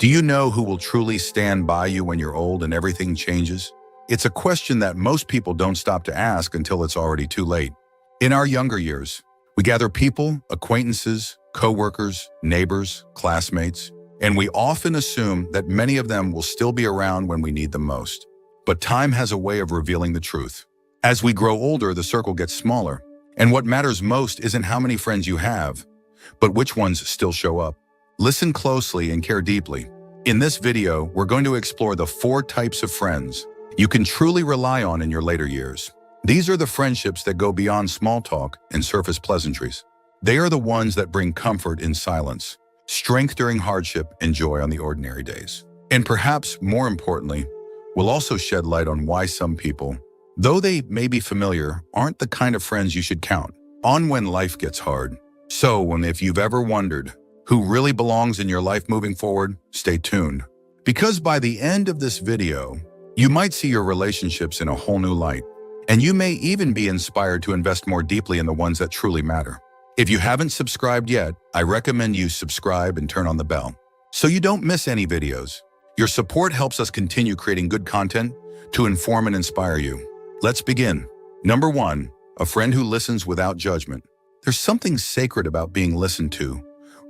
Do you know who will truly stand by you when you're old and everything changes? It's a question that most people don't stop to ask until it's already too late. In our younger years, we gather people, acquaintances, co-workers, neighbors, classmates, and we often assume that many of them will still be around when we need them most. But time has a way of revealing the truth. As we grow older, the circle gets smaller, and what matters most isn't how many friends you have, but which ones still show up. Listen closely and care deeply. In this video, we're going to explore the 4 types of friends you can truly rely on in your later years. These are the friendships that go beyond small talk and surface pleasantries. They are the ones that bring comfort in silence, strength during hardship, and joy on the ordinary days. And perhaps more importantly, we'll also shed light on why some people, though they may be familiar, aren't the kind of friends you should count on when life gets hard. So, if you've ever wondered who really belongs in your life moving forward, stay tuned. Because by the end of this video, you might see your relationships in a whole new light, and you may even be inspired to invest more deeply in the ones that truly matter. If you haven't subscribed yet, I recommend you subscribe and turn on the bell so you don't miss any videos. Your support helps us continue creating good content to inform and inspire you. Let's begin. Number 1, a friend who listens without judgment. There's something sacred about being listened to,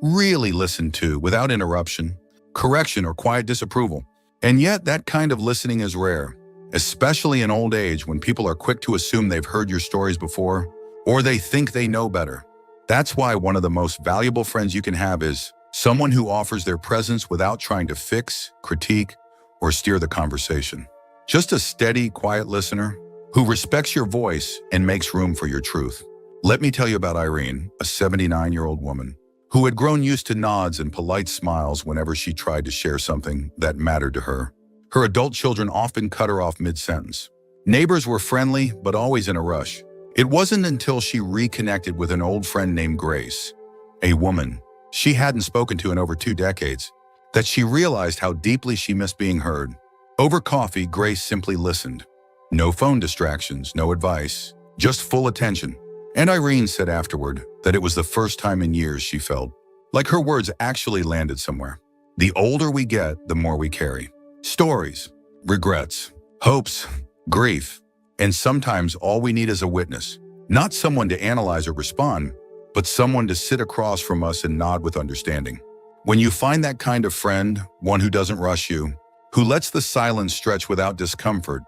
really listened to, without interruption, correction, or quiet disapproval. And yet, that kind of listening is rare, especially in old age when people are quick to assume they've heard your stories before, or they think they know better. That's why one of the most valuable friends you can have is someone who offers their presence without trying to fix, critique, or steer the conversation. Just a steady, quiet listener who respects your voice and makes room for your truth. Let me tell you about Irene, a 79-year-old woman who had grown used to nods and polite smiles whenever she tried to share something that mattered to her. Her adult children often cut her off mid-sentence. Neighbors were friendly, but always in a rush. It wasn't until she reconnected with an old friend named Grace, a woman she hadn't spoken to in over 2 decades, that she realized how deeply she missed being heard. Over coffee, Grace simply listened. No phone distractions, no advice, just full attention. And Irene said afterward that it was the first time in years she felt like her words actually landed somewhere. The older we get, the more we carry stories, regrets, hopes, grief, and sometimes all we need is a witness. Not someone to analyze or respond, but someone to sit across from us and nod with understanding. When you find that kind of friend, one who doesn't rush you, who lets the silence stretch without discomfort,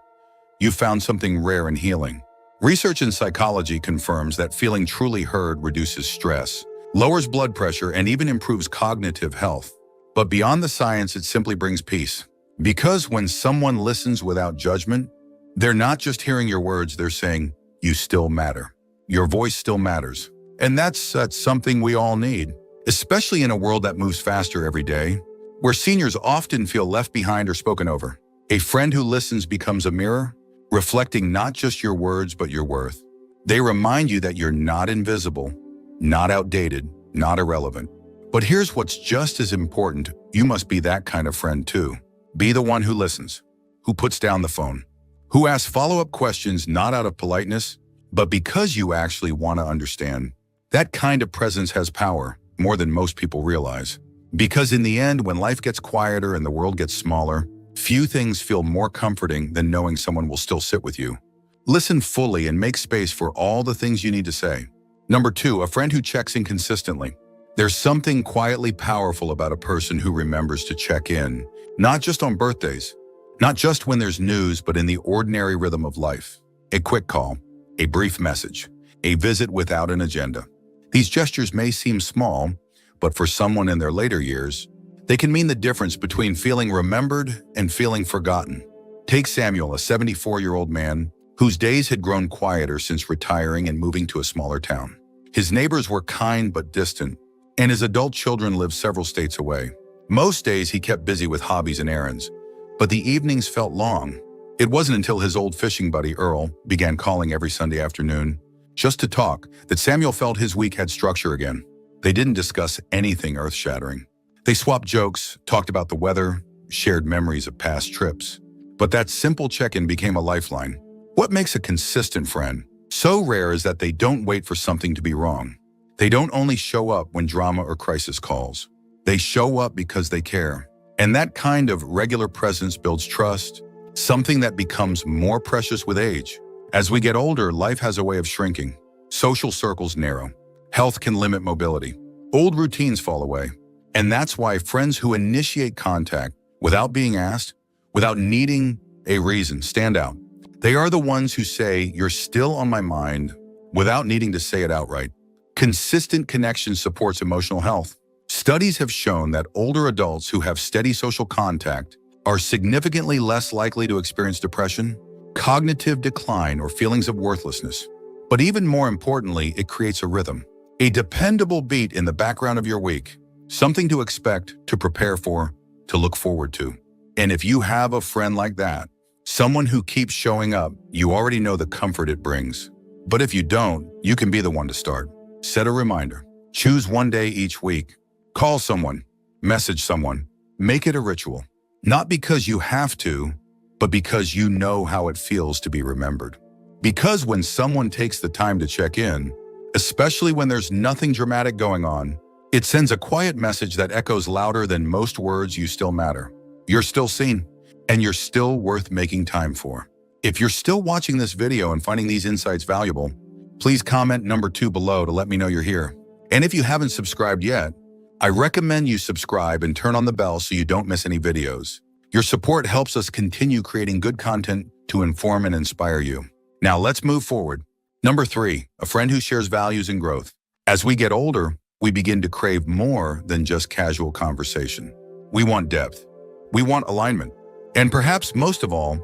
you found something rare and healing. Research in psychology confirms that feeling truly heard reduces stress, lowers blood pressure, and even improves cognitive health. But beyond the science, it simply brings peace. Because when someone listens without judgment, they're not just hearing your words, they're saying, you still matter. Your voice still matters. And that's something we all need, especially in a world that moves faster every day, where seniors often feel left behind or spoken over. A friend who listens becomes a mirror, reflecting not just your words, but your worth. They remind you that you're not invisible, not outdated, not irrelevant. But here's what's just as important. You must be that kind of friend too. Be the one who listens, who puts down the phone, who asks follow-up questions not out of politeness, but because you actually want to understand. That kind of presence has power, more than most people realize. Because in the end, when life gets quieter and the world gets smaller, few things feel more comforting than knowing someone will still sit with you. Listen fully and make space for all the things you need to say. Number 2, a friend who checks in consistently. There's something quietly powerful about a person who remembers to check in, not just on birthdays, not just when there's news, but in the ordinary rhythm of life. A quick call, a brief message, a visit without an agenda. These gestures may seem small, but for someone in their later years, they can mean the difference between feeling remembered and feeling forgotten. Take Samuel, a 74-year-old man whose days had grown quieter since retiring and moving to a smaller town. His neighbors were kind but distant, and his adult children lived several states away. Most days he kept busy with hobbies and errands, but the evenings felt long. It wasn't until his old fishing buddy Earl began calling every Sunday afternoon just to talk that Samuel felt his week had structure again. They didn't discuss anything earth-shattering. They swapped jokes, talked about the weather, shared memories of past trips. But that simple check-in became a lifeline. What makes a consistent friend so rare is that they don't wait for something to be wrong. They don't only show up when drama or crisis calls. They show up because they care. And that kind of regular presence builds trust, something that becomes more precious with age. As we get older, life has a way of shrinking. Social circles narrow. Health can limit mobility. Old routines fall away. And that's why friends who initiate contact without being asked, without needing a reason, stand out. They are the ones who say, "You're still on my mind," without needing to say it outright. Consistent connection supports emotional health. Studies have shown that older adults who have steady social contact are significantly less likely to experience depression, cognitive decline, or feelings of worthlessness. But even more importantly, it creates a rhythm, a dependable beat in the background of your week, something to expect, to prepare for, to look forward to. And if you have a friend like that, someone who keeps showing up, you already know the comfort it brings. But if you don't, you can be the one to start. Set a reminder. Choose one day each week. Call someone, message someone, make it a ritual. Not because you have to, but because you know how it feels to be remembered. Because when someone takes the time to check in, especially when there's nothing dramatic going on, it sends a quiet message that echoes louder than most words. You still matter. You're still seen, and you're still worth making time for. If you're still watching this video and finding these insights valuable, please comment number 2 below to let me know you're here. And if you haven't subscribed yet, I recommend you subscribe and turn on the bell so you don't miss any videos. Your support helps us continue creating good content to inform and inspire you. Now let's move forward. Number 3, a friend who shares values and growth. As we get older, we begin to crave more than just casual conversation. We want depth. We want alignment. And perhaps most of all,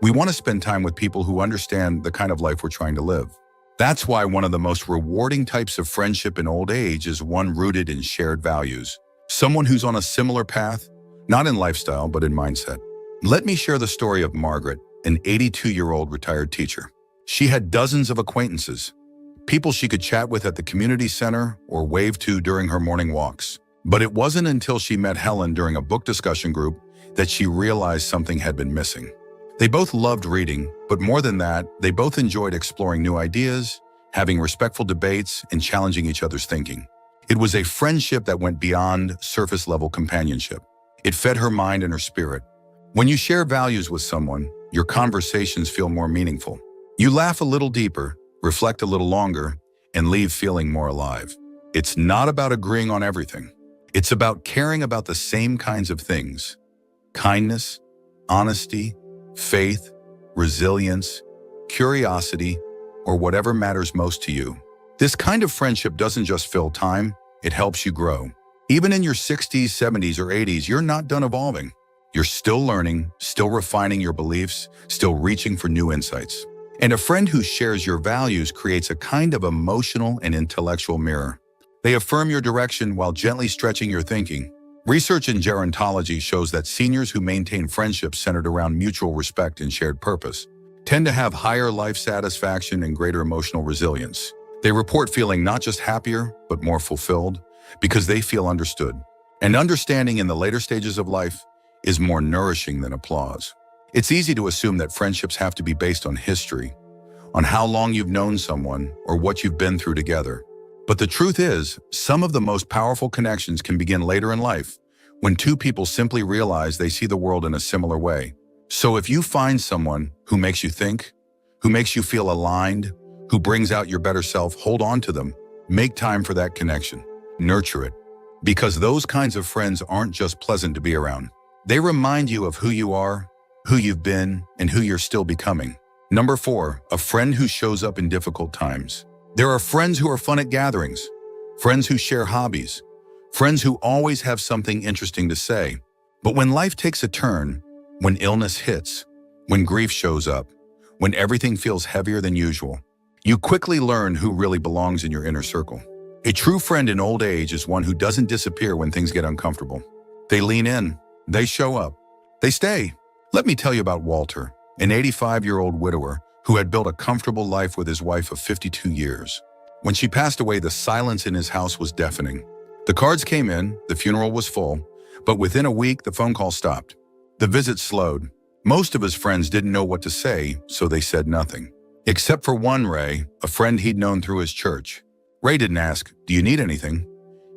we want to spend time with people who understand the kind of life we're trying to live. That's why one of the most rewarding types of friendship in old age is one rooted in shared values. Someone who's on a similar path, not in lifestyle, but in mindset. Let me share the story of Margaret, an 82-year-old retired teacher. She had dozens of acquaintances, people she could chat with at the community center or wave to during her morning walks. But it wasn't until she met Helen during a book discussion group that she realized something had been missing. They both loved reading, but more than that, they both enjoyed exploring new ideas, having respectful debates, and challenging each other's thinking. It was a friendship that went beyond surface-level companionship. It fed her mind and her spirit. When you share values with someone, your conversations feel more meaningful. You laugh a little deeper, reflect a little longer, and leave feeling more alive. It's not about agreeing on everything. It's about caring about the same kinds of things: kindness, honesty, faith, resilience, curiosity, or whatever matters most to you. This kind of friendship doesn't just fill time, it helps you grow. Even in your 60s, 70s, or 80s, you're not done evolving. You're still learning, still refining your beliefs, still reaching for new insights. And a friend who shares your values creates a kind of emotional and intellectual mirror. They affirm your direction while gently stretching your thinking. Research in gerontology shows that seniors who maintain friendships centered around mutual respect and shared purpose tend to have higher life satisfaction and greater emotional resilience. They report feeling not just happier, but more fulfilled because they feel understood. And understanding in the later stages of life is more nourishing than applause. It's easy to assume that friendships have to be based on history, on how long you've known someone or what you've been through together. But the truth is, some of the most powerful connections can begin later in life, when two people simply realize they see the world in a similar way. So if you find someone who makes you think, who makes you feel aligned, who brings out your better self, hold on to them. Make time for that connection. Nurture it. Because those kinds of friends aren't just pleasant to be around. They remind you of who you are, who you've been, and who you're still becoming. Number 4, a friend who shows up in difficult times. There are friends who are fun at gatherings, friends who share hobbies, friends who always have something interesting to say. But when life takes a turn, when illness hits, when grief shows up, when everything feels heavier than usual, you quickly learn who really belongs in your inner circle. A true friend in old age is one who doesn't disappear when things get uncomfortable. They lean in, they show up, they stay. Let me tell you about Walter, an 85-year-old widower who had built a comfortable life with his wife of 52 years. When she passed away, the silence in his house was deafening. The cards came in, the funeral was full, but within a week, the phone call stopped. The visit slowed. Most of his friends didn't know what to say, so they said nothing. Except for one, Ray, a friend he'd known through his church. Ray didn't ask, "Do you need anything?"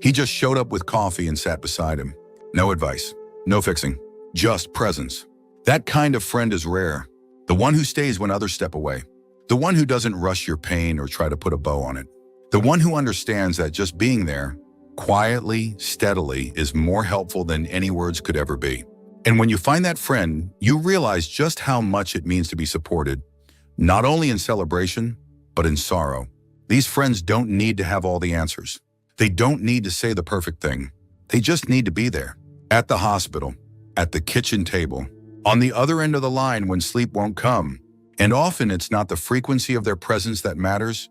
He just showed up with coffee and sat beside him. No advice, No fixing, just presence. That kind of friend is rare. The one who stays when others step away. The one who doesn't rush your pain or try to put a bow on it. The one who understands that just being there, quietly, steadily, is more helpful than any words could ever be. And when you find that friend, you realize just how much it means to be supported, not only in celebration, but in sorrow. These friends don't need to have all the answers. They don't need to say the perfect thing. They just need to be there. At the hospital, at the kitchen table, on the other end of the line when sleep won't come. And often it's not the frequency of their presence that matters,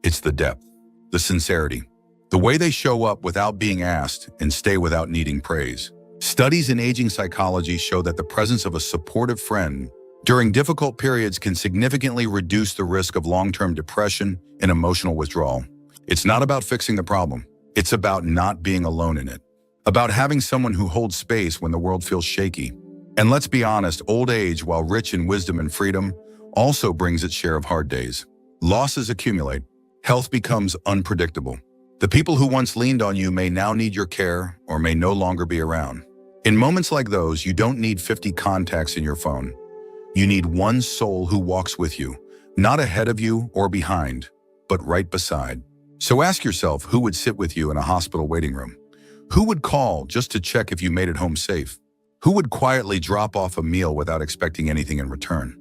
it's the depth, the sincerity, the way they show up without being asked and stay without needing praise. Studies in aging psychology show that the presence of a supportive friend during difficult periods can significantly reduce the risk of long-term depression and emotional withdrawal. It's not about fixing the problem. It's about not being alone in it. About having someone who holds space when the world feels shaky. And let's be honest, old age, while rich in wisdom and freedom, also brings its share of hard days. Losses accumulate. Health becomes unpredictable. The people who once leaned on you may now need your care or may no longer be around. In moments like those, you don't need 50 contacts in your phone. You need one soul who walks with you, not ahead of you or behind, but right beside. So ask yourself, who would sit with you in a hospital waiting room? Who would call just to check if you made it home safe? Who would quietly drop off a meal without expecting anything in return?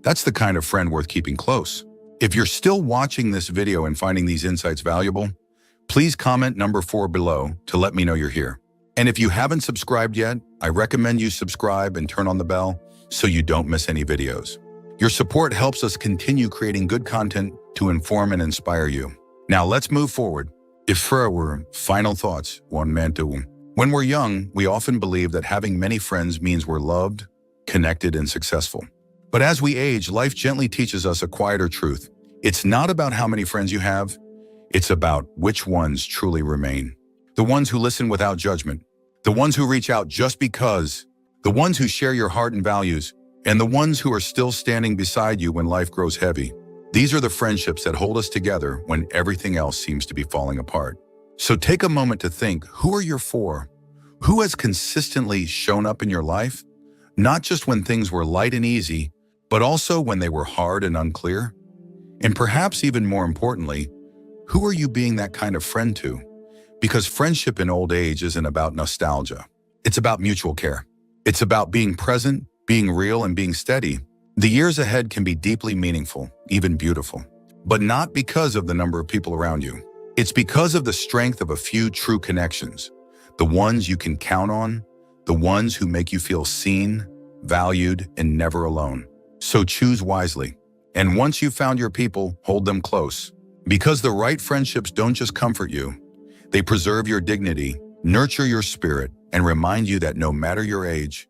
That's the kind of friend worth keeping close. If you're still watching this video and finding these insights valuable, please comment number 4 below to let me know you're here. And if you haven't subscribed yet, I recommend you subscribe and turn on the bell so you don't miss any videos. Your support helps us continue creating good content to inform and inspire you. Now let's move forward. If for our final thoughts, one man to one. When we're young, we often believe that having many friends means we're loved, connected, and successful. But as we age, life gently teaches us a quieter truth. It's not about how many friends you have, it's about which ones truly remain. The ones who listen without judgment, the ones who reach out just because, the ones who share your heart and values, and the ones who are still standing beside you when life grows heavy. These are the friendships that hold us together when everything else seems to be falling apart. So take a moment to think, who are your 4? Who has consistently shown up in your life? Not just when things were light and easy, but also when they were hard and unclear? And perhaps even more importantly, who are you being that kind of friend to? Because friendship in old age isn't about nostalgia. It's about mutual care. It's about being present, being real, and being steady. The years ahead can be deeply meaningful, even beautiful, but not because of the number of people around you. It's because of the strength of a few true connections, the ones you can count on, the ones who make you feel seen, valued, and never alone. So choose wisely. And once you've found your people, hold them close. Because the right friendships don't just comfort you, they preserve your dignity, nurture your spirit, and remind you that no matter your age,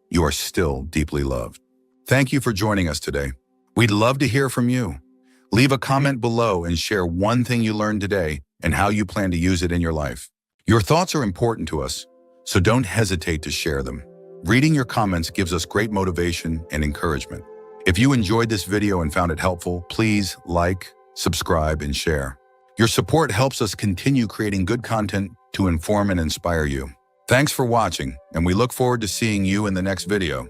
you are still deeply loved. Thank you for joining us today. We'd love to hear from you. Leave a comment below and share one thing you learned today and how you plan to use it in your life. Your thoughts are important to us, so don't hesitate to share them. Reading your comments gives us great motivation and encouragement. If you enjoyed this video and found it helpful, please like, subscribe, and share. Your support helps us continue creating good content to inform and inspire you. Thanks for watching, and we look forward to seeing you in the next video.